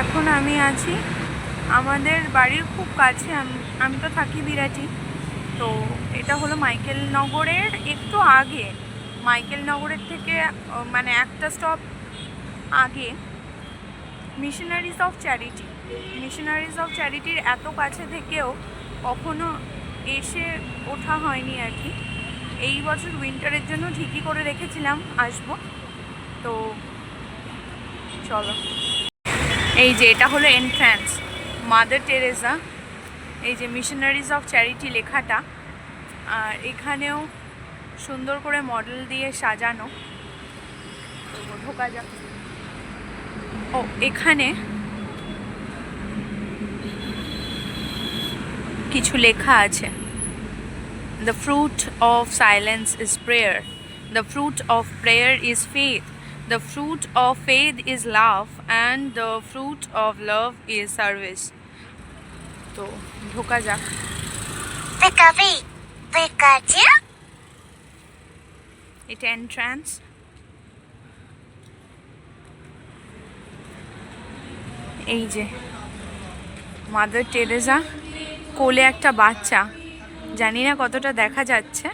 এখন আমি আছি আমাদের বাড়ির খুব কাছে। আমি তো থাকি বিরাটি। তো এটা হলো মাইকেলনগরের একটু আগে, মাইকেলনগরের থেকে মানে একটা স্টপ আগে missionaries of charity. Missionaries of চ্যারিটির এত কাছে থেকেও কখনো এসে ওঠা হয়নি আর কি। এই বছর উইন্টারের জন্য ঠিকই করে রেখেছিলাম আসবো। তো চলো, এই যে এটা হলো এন্ট্রান্স, মাদার টেরেসা, এই যে মিশনারিজ অফ চ্যারিটি লেখাটা, আর এখানেও সুন্দর করে মডেল দিয়ে সাজানো। ঢোকা যাক। ও, এখানে কিছু লেখা আছে। The fruit of silence is prayer. The fruit of prayer is faith. The fruit of faith is love. And the fruit of love is service. তো ঢোকা যাক। এটা এন্ট্রান্স। এই যে মাদার টেরেসা, কোলে একটা বাচ্চা, জানি না কতটা দেখা যাচ্ছে।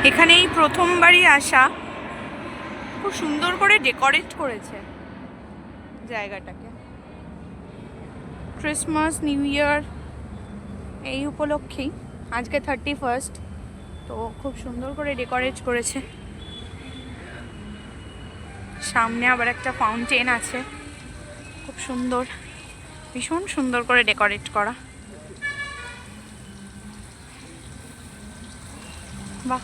এখানে এই প্রথমবারই আসা, খুব সুন্দর করে ডেকোরেট করেছে জায়গাটাকে। ক্রিসমাস, নিউ ইয়ার এই উপলক্ষেই, আজকে 31st, তো খুব সুন্দর করে ডেকোরেট করেছে। সামনে আবার একটা ফাউন্টেন আছে, খুব সুন্দর, ভীষণ সুন্দর করে ডেকোরেট করা। বাহ,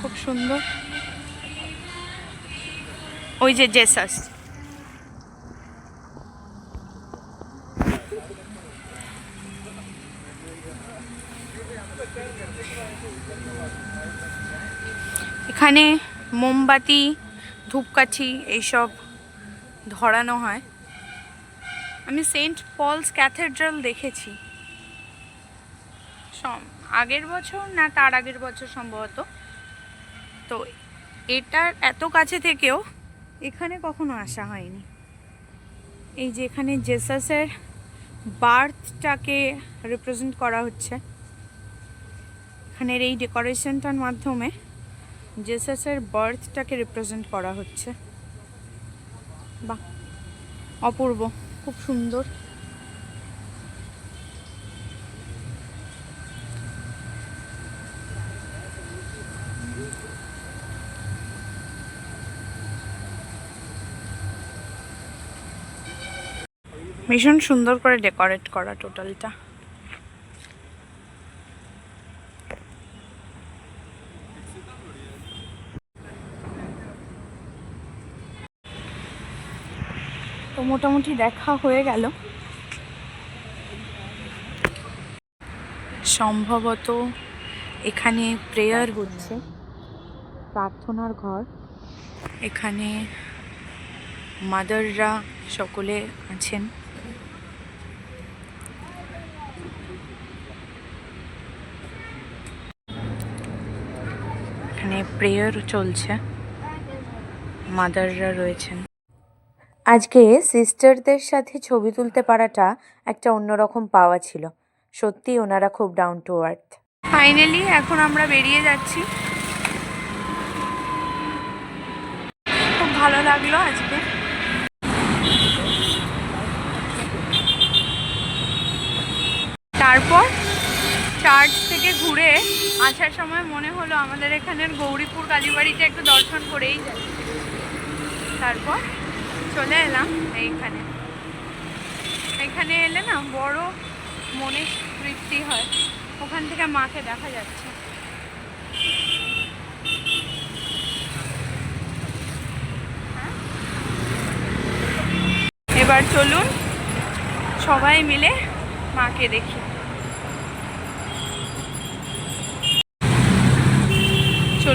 খুব সুন্দর। ওই যে জেসাস, এখানে মোমবাতি, ধূপকাঠি এইসব ধরানো হয়। আমি সেন্ট পলস ক্যাথেড্রাল দেখেছি আগের বছর, না তার আগের বছর সম্ভবত। তো এটার এত কাছে থেকেও এখানে কখনো আসা হয়নি। এই যে এখানে জেসাসের বার্থটাকে রিপ্রেজেন্ট করা হচ্ছে। এখানের এই ডেকোরেশনটার মাধ্যমে জেসাসের বার্থটাকে রিপ্রেজেন্ট করা হচ্ছে। বাহ, অপূর্ব, খুব সুন্দর। ভীষণ সুন্দর করে ডেকোরেট করা টোটালটা। তো মোটামুটি দেখা হয়ে গেল। সম্ভবত এখানে প্রেয়ার হচ্ছে, প্রার্থনার ঘর। এখানে মাদাররা সকলে আছেন। এখানে প্রেয়ার চলছে, মাদাররা রয়েছেন। আজকে সিস্টারদের সাথে ছবি তুলতে পারাটা একটা অন্যরকম পাওয়া ছিল। সত্যি ওনারা খুব ডাউন টু আর্থ। ফাইনালি এখন আমরা বেরিয়ে যাচ্ছি। খুব ভালো লাগলো আজকে। তারপর চার্চ থেকে ঘুরে আসার সময় মনে হলো আমাদের এখানের গৌরীপুর কালীবাড়িতে একটু দর্শন করেই যাই। তারপর চলে এলাম এইখানে। এখানে এলে না বড় মনে তৃপ্তি হয়। ওখান থেকে মাকে দেখা যাচ্ছে। এবার চলুন সবাই মিলে মাকে দেখি।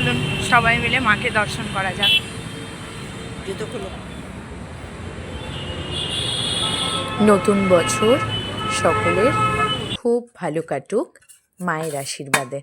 চলুন সবাই মিলে মাকে দর্শন করা যাক। নতুন বছর সকলের খুব ভালো কাটুক মায়ের আশীর্বাদে।